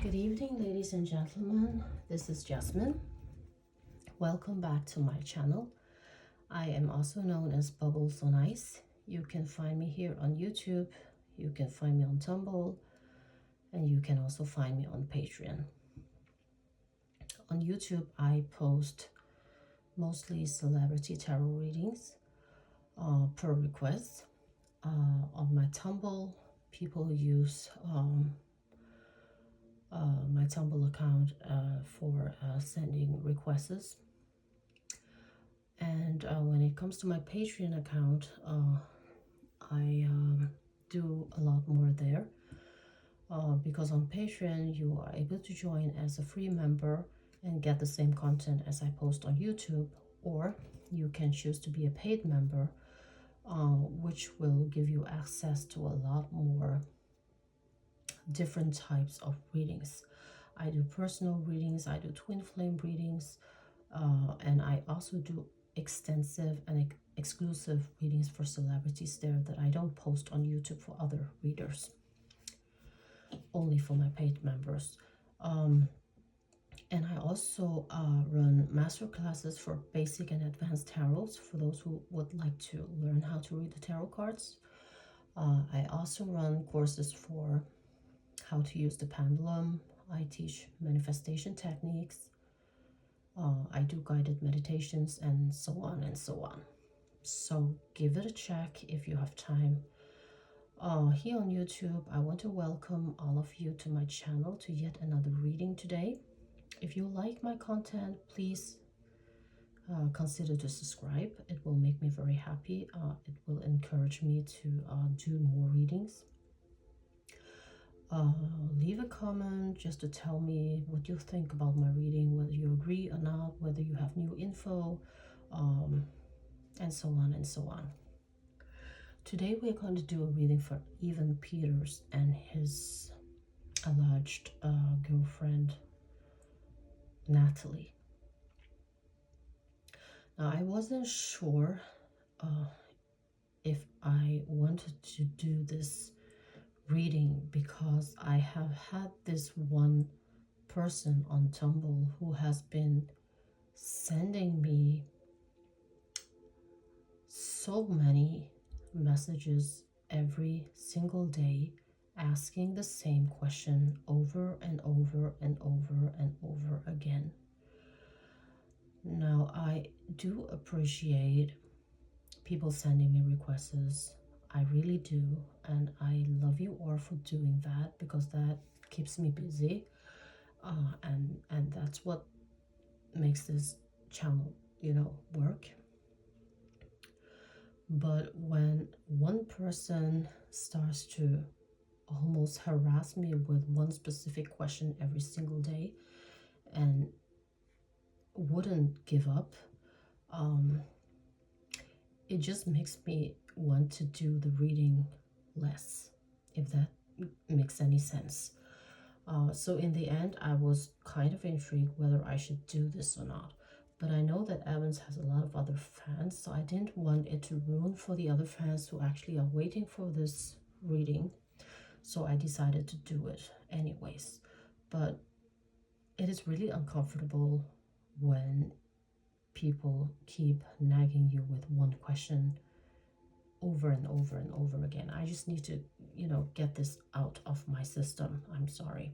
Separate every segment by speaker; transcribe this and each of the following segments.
Speaker 1: Good evening, ladies and gentlemen. This is Jasmine. Welcome back to my channel. I am also known as Bubbles on Ice. You can find me here on YouTube, you can find me on Tumblr, and you can also find me on Patreon. On YouTube, I post mostly celebrity tarot readings per request. On my Tumblr, people use my Tumblr account for sending requests. And when it comes to my Patreon account, I do a lot more there because on Patreon you are able to join as a free member and get the same content as I post on YouTube, or you can choose to be a paid member, which will give you access to a lot more different types of readings. I do personal readings, I do twin flame readings, and I also do extensive and exclusive readings for celebrities there that I don't post on YouTube for other readers, only for my paid members. And I also run master classes for basic and advanced tarots for those who would like to learn how to read the tarot cards. I also run courses for how to use the pendulum. I teach manifestation techniques. I do guided meditations and so on and so on. So give it a check if you have time. Here on YouTube, I want to welcome all of you to my channel to yet another reading today. If you like my content, please consider to subscribe. It will make me very happy. It will encourage me to do more readings. Leave a comment just to tell me what you think about my reading, whether you agree or not, whether you have new info, and so on and so on. Today we're going to do a reading for Evan Peters and his alleged girlfriend, Natalie. Now, I wasn't sure if I wanted to do this reading because I have had this one person on Tumblr who has been sending me so many messages every single day, asking the same question over and over and over and over again. Now, I do appreciate people sending me requests. I really do, and I love you all for doing that because that keeps me busy, and that's what makes this channel, work. But when one person starts to almost harass me with one specific question every single day and wouldn't give up, it just makes me want to do the reading less, if that makes any sense. So in the end, I was kind of intrigued whether I should do this or not. But I know that Evans has a lot of other fans, so I didn't want it to ruin for the other fans who actually are waiting for this reading. So I decided to do it anyways. But it is really uncomfortable when people keep nagging you with one question over and over and over again. I just need to, get this out of my system. I'm sorry.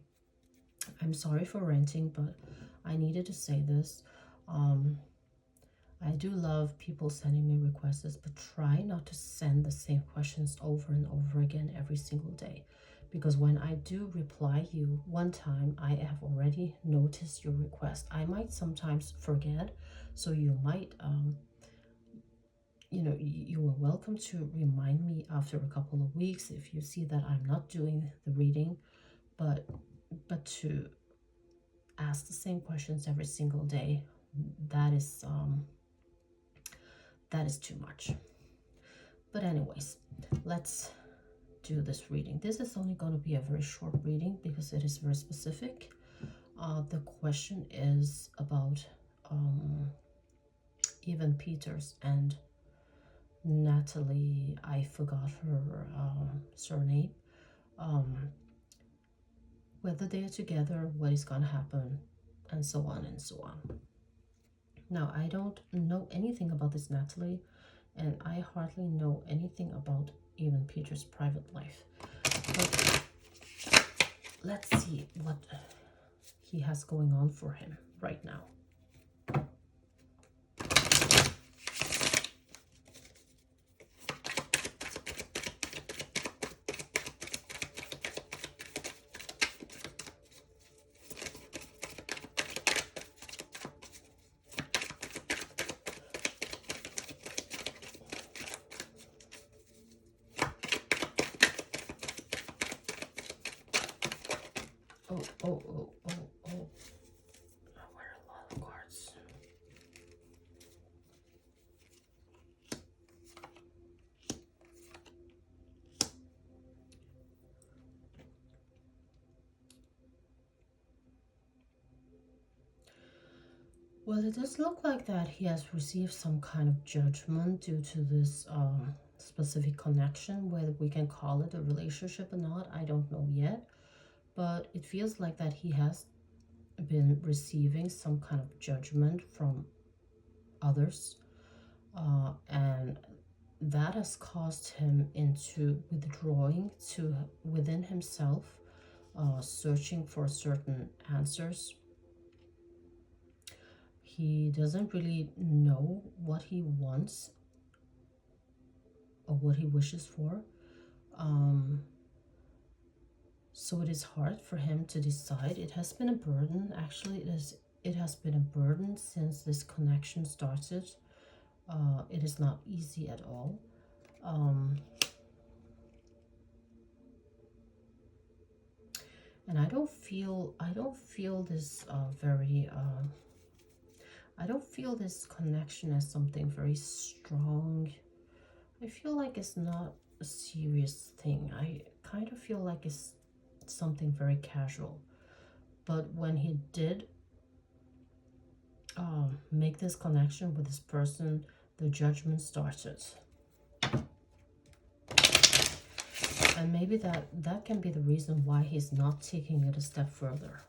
Speaker 1: I'm sorry for ranting, but I needed to say this. I do love people sending me requests, but try not to send the same questions over and over again every single day. Because when I do reply you one time, I have already noticed your request. I might sometimes forget, so you might, you are welcome to remind me after a couple of weeks if you see that I'm not doing the reading, but to ask the same questions every single day, that is too much. But anyways, let's do this reading. This is only going to be a very short reading because it is very specific. The question is about Evan Peters and Natalie. I forgot her surname. whether they are together, what is going to happen, and so on and so on. Now, I don't know anything about this Natalie, and I hardly know anything about even Peter's private life. But let's see what he has going on for him right now. Oh, oh, oh, oh, oh. What are a lot of cards? Well, it does look like that he has received some kind of judgment due to this specific connection, whether we can call it a relationship or not, I don't know yet. But it feels like that he has been receiving some kind of judgment from others, and that has caused him into withdrawing to within himself, searching for certain answers. He doesn't really know what he wants or what he wishes for. So it is hard for him to decide. It has been a burden. Actually, it has been a burden since this connection started. It is not easy at all. And I don't feel this I don't feel this connection as something very strong. I feel like it's not a serious thing. I kind of feel like it's something very casual. But when he did make this connection with this person, the judgment started. And maybe that can be the reason why he's not taking it a step further.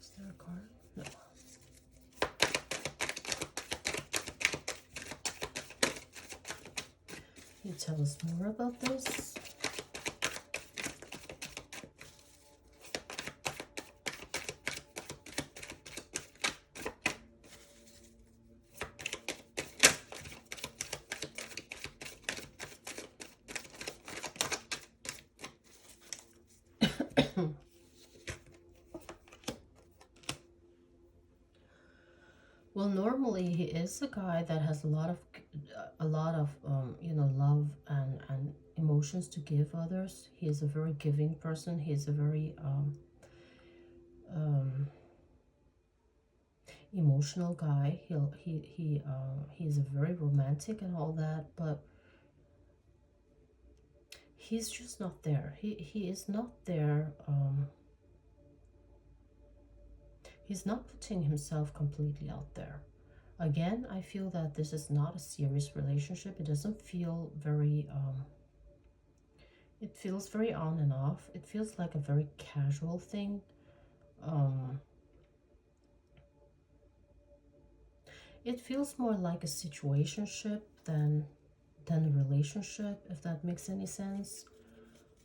Speaker 1: Is there a card? No. Can you tell us more about this? Well, normally he is a guy that has a lot of love and emotions to give others. He is a very giving person. He is a very emotional guy. He's a very romantic and all that, but he's just not there. He is not there. He's not putting himself completely out there. Again, I feel that this is not a serious relationship. It doesn't feel very, it feels very on and off. It feels like a very casual thing. It feels more like a situationship than a relationship, if that makes any sense.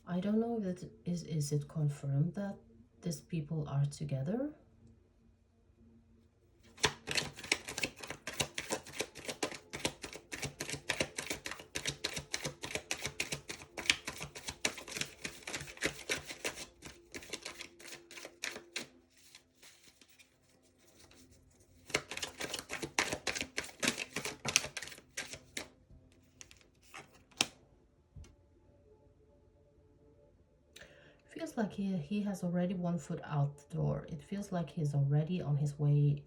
Speaker 1: I don't know if it is it confirmed that these people are together. Feels like he has already one foot out the door. It feels like he's already on his way.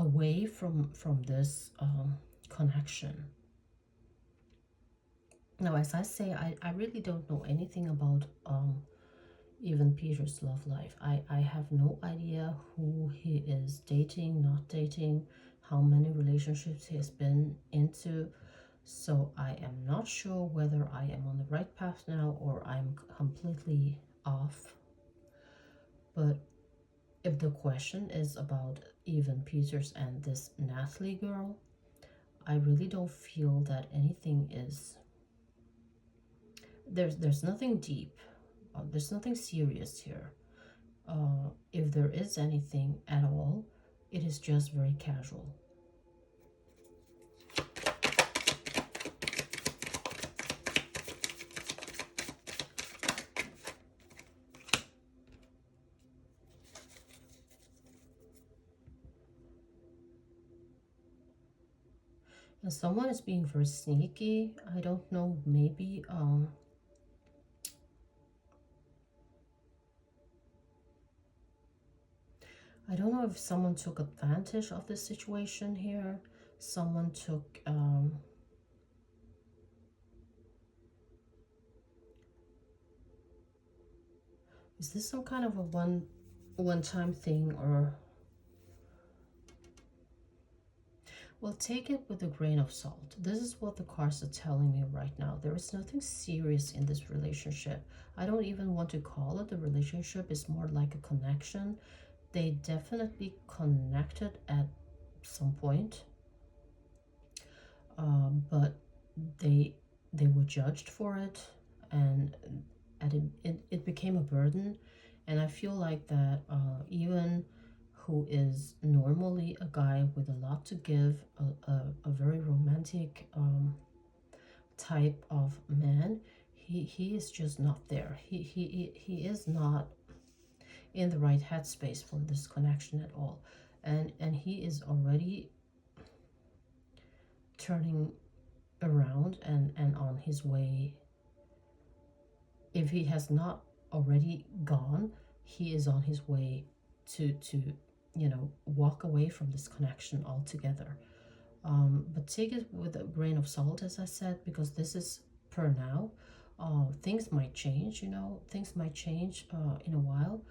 Speaker 1: away from this connection. Now, as I say, I really don't know anything about even Peter's love life. I have no idea who he is dating, not dating, how many relationships he has been into. So I am not sure whether I am on the right path now or I'm completely off. But if the question is about even Peters and this Natalie girl, I really don't feel that anything is there's nothing deep. There's nothing serious here. If there is anything at all, it is just very casual. And someone is being very sneaky. I don't know, maybe I don't know if someone took advantage of this situation here. Someone took is this some kind of a one-time thing, or well, take it with a grain of salt. This is what the cards are telling me right now. There is nothing serious in this relationship. I don't even want to call it a relationship. It's more like a connection. They definitely connected at some point, but they were judged for it, and it became a burden. And I feel like that even who is normally a guy with a lot to give, a very romantic type of man, he is just not there. He is not in the right headspace for this connection at all, and he is already turning around and on his way. If he has not already gone, he is on his way to walk away from this connection altogether. But take it with a grain of salt, as I said, because this is per now. Things might change, things might change in a while.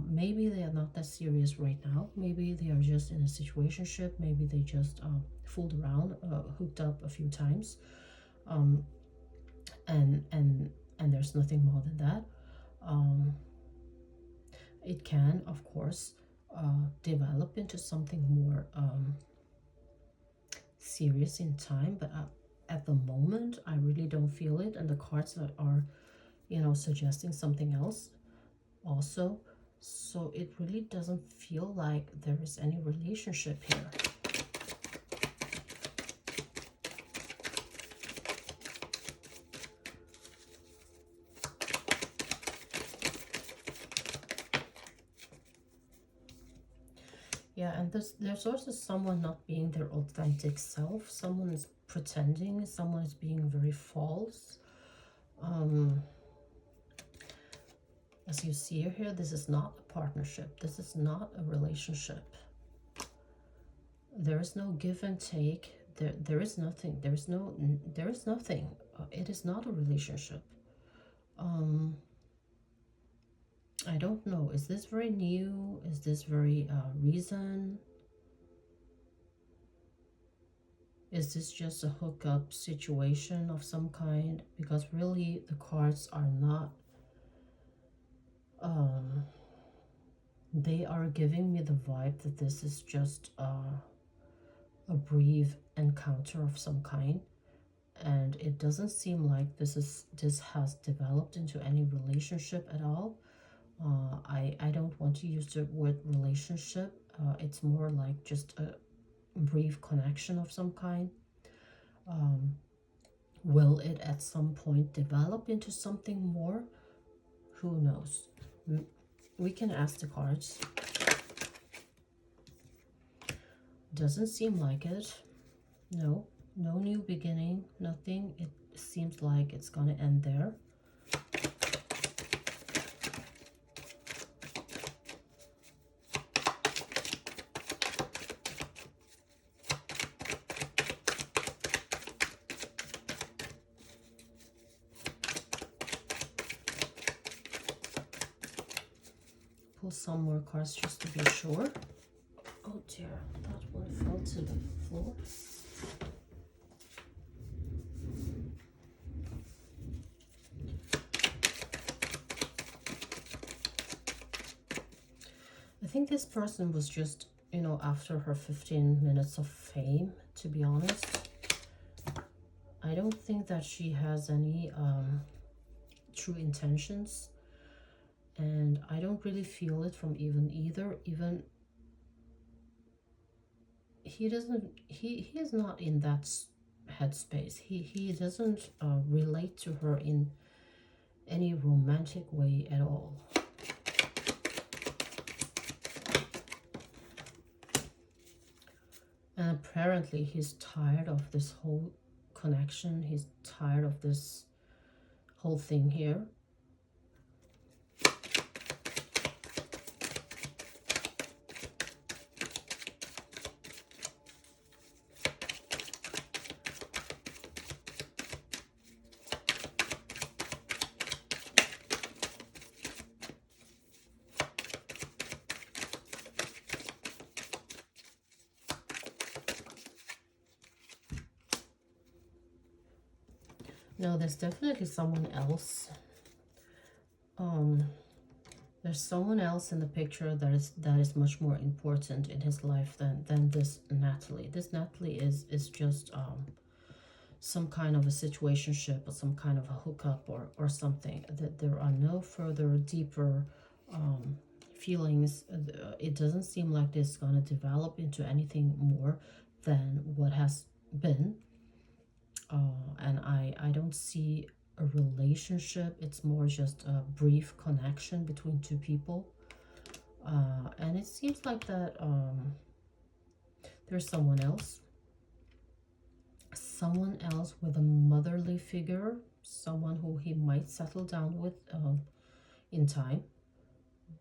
Speaker 1: Maybe they are not that serious right now. Maybe they are just in a situationship. Maybe they just fooled around, hooked up a few times, and there's nothing more than that. It can, of course, develop into something more serious in time, but at the moment, I really don't feel it, and the cards are suggesting something else also. So it really doesn't feel like there is any relationship here. Yeah, and there's also someone not being their authentic self. Someone is pretending. Someone is being very false. As you see here, this is not a partnership. This is not a relationship. There is no give and take. There is nothing. There is nothing. It is not a relationship. I don't know. Is this very new? Is this very recent? Is this just a hookup situation of some kind? Because really the cards are not, they are giving me the vibe that this is just a brief encounter of some kind. And it doesn't seem like this has developed into any relationship at all. I don't want to use the word relationship. It's more like just a brief connection of some kind. Will it at some point develop into something more? Who knows? We can ask the cards. Doesn't seem like it. No new beginning, nothing. It seems like it's gonna end there. pull some more cards just to be sure. Oh dear, that one fell to the floor. I think this person was just, you know, after her 15 minutes of fame, to be honest. I don't think that she has any true intentions. And I don't really feel it from either. Even he is not in that headspace. He doesn't relate to her in any romantic way at all. And apparently he's tired of this whole connection. He's tired of this whole thing here. No, there's definitely someone else. There's someone else in the picture that is much more important in his life than this Natalie. This Natalie is just some kind of a situationship or some kind of a hookup or something. That there are no further deeper feelings. It doesn't seem like this is gonna develop into anything more than what has been. And I don't see a relationship. It's more just a brief connection between two people. And it seems like that there's someone else with a motherly figure, someone who he might settle down with in time,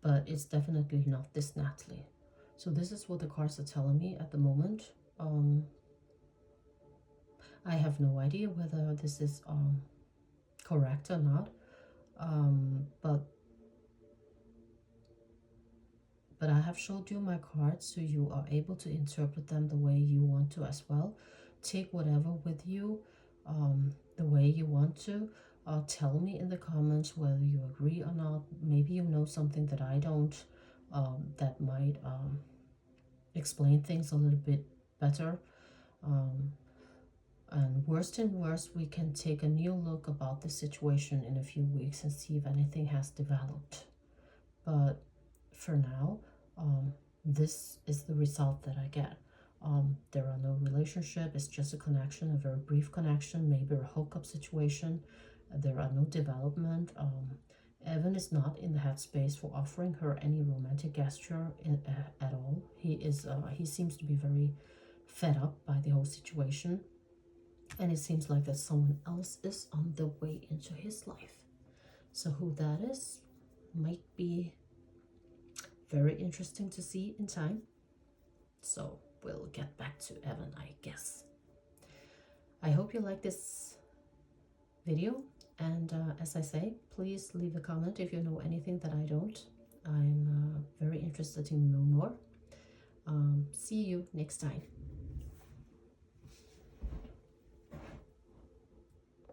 Speaker 1: but it's definitely not this Natalie. So this is what the cards are telling me at the moment. I have no idea whether this is correct or not, but I have showed you my cards, so you are able to interpret them the way you want to as well. Take whatever with you the way you want to. Tell me in the comments whether you agree or not. Maybe you know something that I don't, that might explain things a little bit better. And worst in worst, we can take a new look about the situation in a few weeks and see if anything has developed. But for now, this is the result that I get. There are no relationship. It's just a connection, a very brief connection, maybe a hookup situation. There are no development. Evan is not in the headspace for offering her any romantic gesture at all. He seems to be very fed up by the whole situation. And it seems like that someone else is on the way into his life. So who that is might be very interesting to see in time. So we'll get back to Evan, I guess. I hope you like this video. And as I say, please leave a comment if you know anything that I don't. I'm very interested to know more. See you next time.